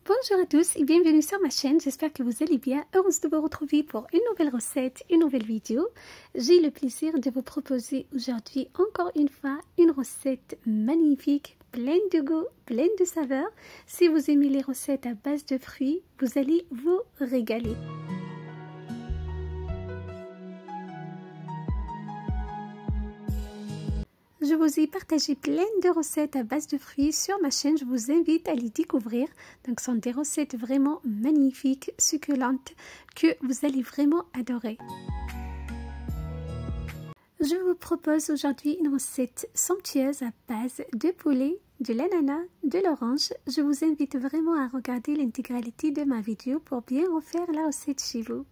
Bonjour à tous et bienvenue sur ma chaîne, j'espère que vous allez bien, heureuse de vous retrouver pour une nouvelle recette, une nouvelle vidéo. J'ai le plaisir de vous proposer aujourd'hui encore une fois une recette magnifique, pleine de goût, pleine de saveurs. Si vous aimez les recettes à base de fruits, vous allez vous régaler. Je vous ai partagé plein de recettes à base de fruits sur ma chaîne, je vous invite à les découvrir. Donc ce sont des recettes vraiment magnifiques, succulentes, que vous allez vraiment adorer. Je vous propose aujourd'hui une recette somptueuse à base de poulet, de l'ananas, de l'orange. Je vous invite vraiment à regarder l'intégralité de ma vidéo pour bien refaire la recette chez vous.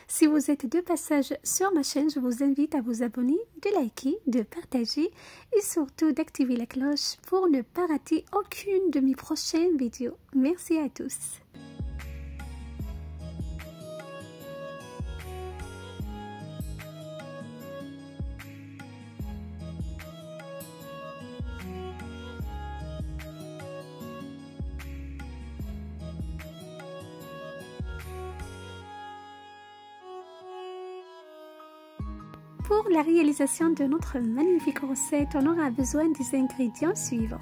Si vous êtes de passage sur ma chaîne, je vous invite à vous abonner, de liker, de partager et surtout d'activer la cloche pour ne pas rater aucune de mes prochaines vidéos. Merci à tous. Pour la réalisation de notre magnifique recette, on aura besoin des ingrédients suivants.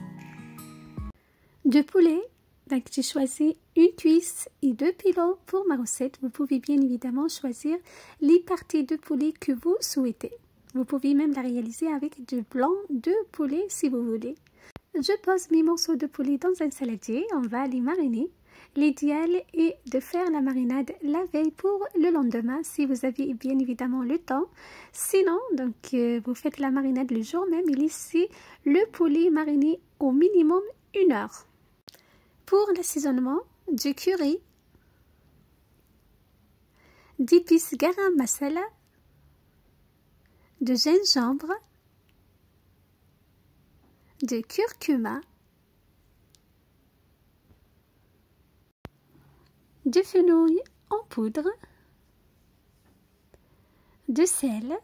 De poulet, donc j'ai choisi une cuisse et 2 pilons pour ma recette. Vous pouvez bien évidemment choisir les parties de poulet que vous souhaitez. Vous pouvez même la réaliser avec du blanc de poulet si vous voulez. Je pose mes morceaux de poulet dans un saladier, on va les mariner. L'idéal est de faire la marinade la veille pour le lendemain si vous avez bien évidemment le temps. Sinon, donc, vous faites la marinade le jour même et laissez le poulet mariné au minimum 1 heure. Pour l'assaisonnement, du curry, d'épices garam masala, de gingembre, de curcuma, de fenouil en poudre, de sel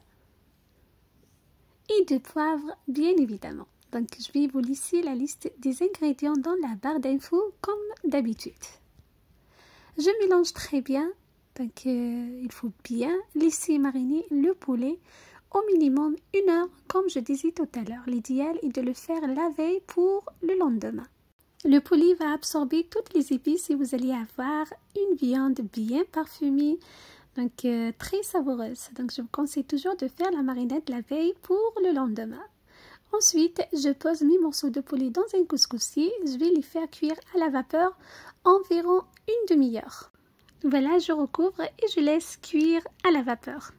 et de poivre bien évidemment. Donc je vais vous laisser la liste des ingrédients dans la barre d'infos comme d'habitude. Je mélange très bien, donc il faut bien laisser mariner le poulet au minimum 1 heure comme je disais tout à l'heure. L'idéal est de le faire la veille pour le lendemain. Le poulet va absorber toutes les épices et vous allez avoir une viande bien parfumée, donc très savoureuse. Donc je vous conseille toujours de faire la marinade la veille pour le lendemain. Ensuite, je pose mes morceaux de poulet dans un couscoussier. Je vais les faire cuire à la vapeur environ une demi-heure. Voilà, je recouvre et je laisse cuire à la vapeur.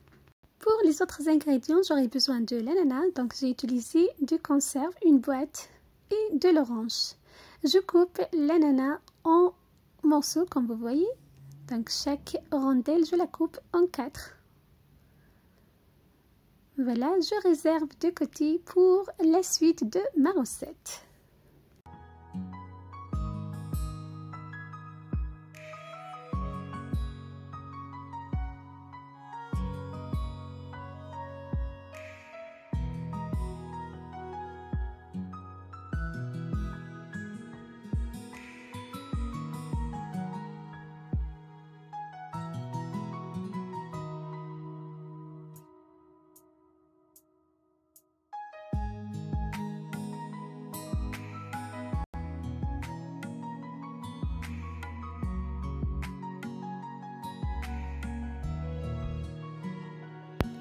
Pour les autres ingrédients, j'aurai besoin de l'ananas. Donc j'ai utilisé de conserve, une boîte et de l'orange. Je coupe l'ananas en morceaux comme vous voyez. Donc chaque rondelle, je la coupe en 4. Voilà, je réserve de côté pour la suite de ma recette.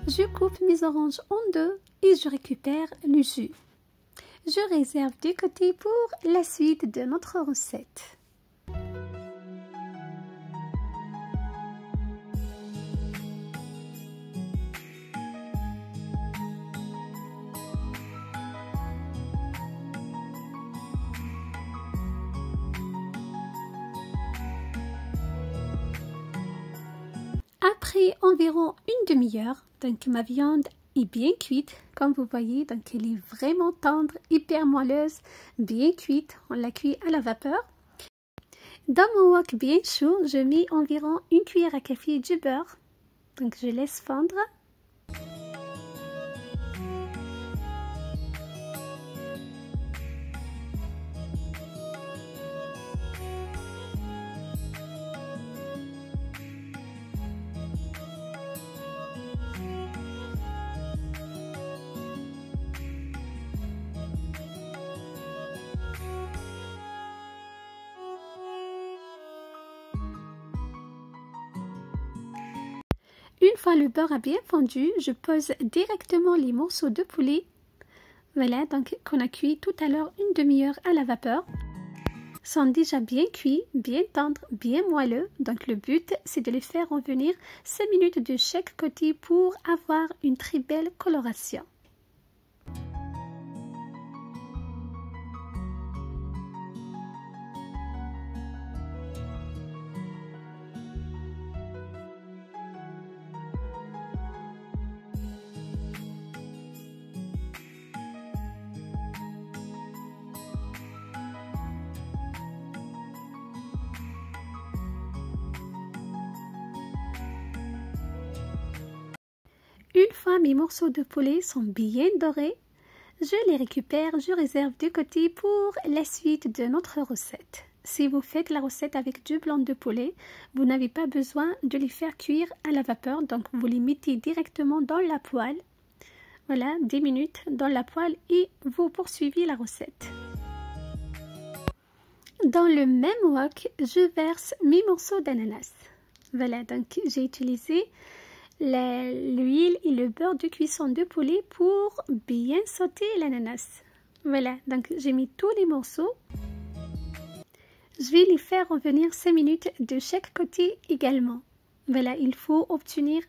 Je coupe mes oranges en 2 et je récupère le jus. Je réserve de côté pour la suite de notre recette. Après environ une demi-heure, donc ma viande est bien cuite, comme vous voyez, donc elle est vraiment tendre, hyper moelleuse, bien cuite, on la cuit à la vapeur. Dans mon wok bien chaud, je mets environ une cuillère à café du beurre, donc je laisse fondre. Une fois le beurre a bien fondu, je pose directement les morceaux de poulet. Voilà, donc qu'on a cuit tout à l'heure une demi-heure à la vapeur. Sont déjà bien cuits, bien tendres, bien moelleux. Donc le but, c'est de les faire revenir 5 minutes de chaque côté pour avoir une très belle coloration. Une fois mes morceaux de poulet sont bien dorés, je les récupère, je réserve de côté pour la suite de notre recette. Si vous faites la recette avec du blanc de poulet, vous n'avez pas besoin de les faire cuire à la vapeur, donc vous les mettez directement dans la poêle. Voilà, 10 minutes dans la poêle et vous poursuivez la recette. Dans le même wok, je verse mes morceaux d'ananas. Voilà, donc j'ai utilisé l'huile et le beurre de cuisson de poulet pour bien sauter l'ananas. Voilà, donc j'ai mis tous les morceaux. Je vais les faire revenir 5 minutes de chaque côté également. Voilà, il faut obtenir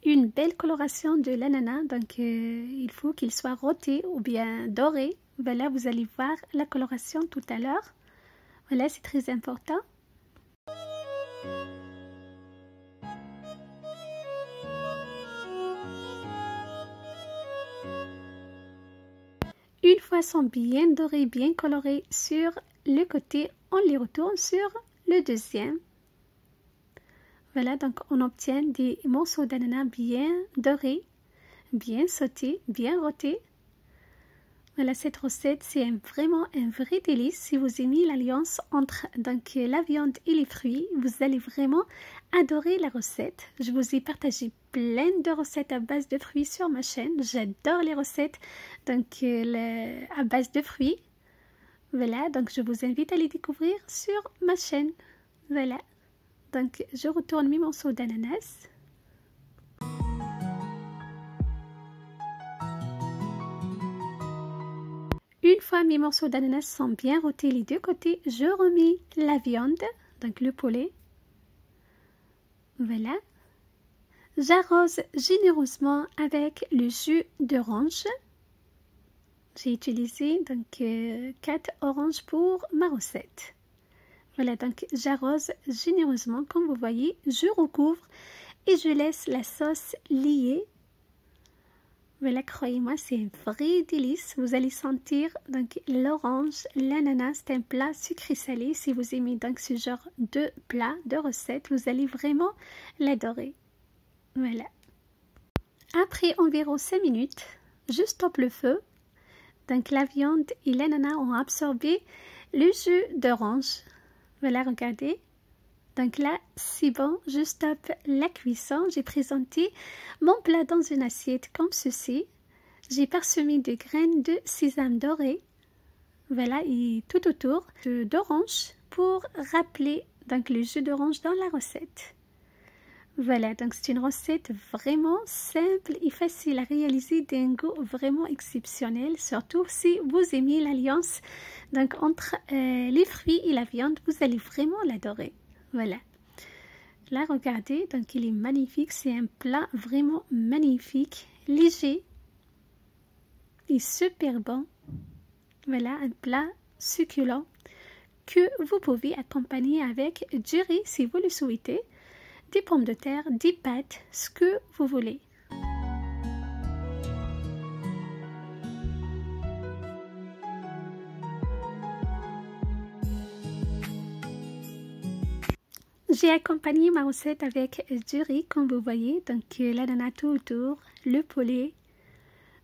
une belle coloration de l'ananas, donc il faut qu'il soit rôti ou bien doré. Voilà, vous allez voir la coloration tout à l'heure. Voilà, c'est très important. Une fois sont bien dorés, bien colorés sur le côté, on les retourne sur le deuxième. Voilà, donc on obtient des morceaux d'ananas bien dorés, bien sautés, bien rôtis. Voilà, cette recette, c'est vraiment un vrai délice. Si vous aimez l'alliance entre donc, la viande et les fruits, vous allez vraiment adorer la recette. Je vous ai partagé plein de recettes à base de fruits sur ma chaîne. J'adore les recettes donc, à base de fruits. Voilà, donc je vous invite à les découvrir sur ma chaîne. Voilà, donc je retourne mes morceaux d'ananas. Une fois mes morceaux d'ananas sont bien rôtis les deux côtés, je remets la viande, donc le poulet. Voilà. J'arrose généreusement avec le jus d'orange. J'ai utilisé donc 4 oranges pour ma recette. Voilà, donc j'arrose généreusement, comme vous voyez, je recouvre et je laisse la sauce liée. Voilà, croyez-moi, c'est un vrai délice. Vous allez sentir donc l'orange, l'ananas, c'est un plat sucré-salé. Si vous aimez donc ce genre de plat, de recette, vous allez vraiment l'adorer. Voilà. Après environ 5 minutes, je stoppe le feu. Donc la viande et l'ananas ont absorbé le jus d'orange. Voilà, regardez. Donc là, c'est bon, je stoppe la cuisson. J'ai présenté mon plat dans une assiette comme ceci. J'ai parsemé de graines de sésame dorées. Voilà, et tout autour d'orange pour rappeler donc le jus d'orange dans la recette. Voilà, donc c'est une recette vraiment simple et facile à réaliser, d'un goût vraiment exceptionnel, surtout si vous aimez l'alliance donc entre les fruits et la viande, vous allez vraiment l'adorer. Voilà. Là, regardez, donc il est magnifique. C'est un plat vraiment magnifique, léger et super bon. Voilà, un plat succulent que vous pouvez accompagner avec du riz si vous le souhaitez. des pommes de terre, des pâtes, ce que vous voulez. J'ai accompagné ma recette avec du riz, comme vous voyez, donc l'ananas tout autour, le poulet.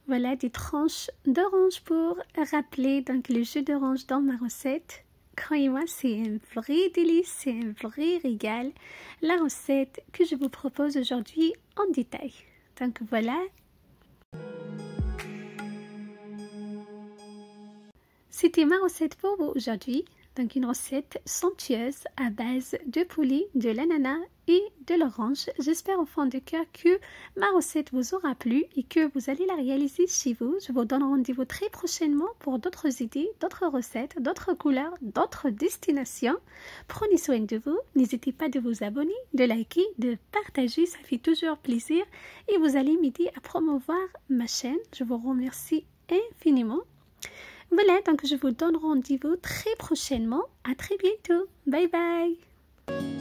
Voilà des tranches d'orange pour rappeler donc le jus d'orange dans ma recette. Croyez-moi, c'est un vrai délice, c'est un vrai régal. La recette que je vous propose aujourd'hui en détail. Donc voilà. C'était ma recette pour vous aujourd'hui. Donc une recette somptueuse à base de poulet, de l'ananas et de l'orange. J'espère au fond de cœur que ma recette vous aura plu et que vous allez la réaliser chez vous. Je vous donne rendez-vous très prochainement pour d'autres idées, d'autres recettes, d'autres couleurs, d'autres destinations. Prenez soin de vous. N'hésitez pas de vous abonner, de liker, de partager. Ça fait toujours plaisir et vous allez m'aider à promouvoir ma chaîne. Je vous remercie infiniment. Voilà, donc je vous donne rendez-vous très prochainement. À très bientôt. Bye bye.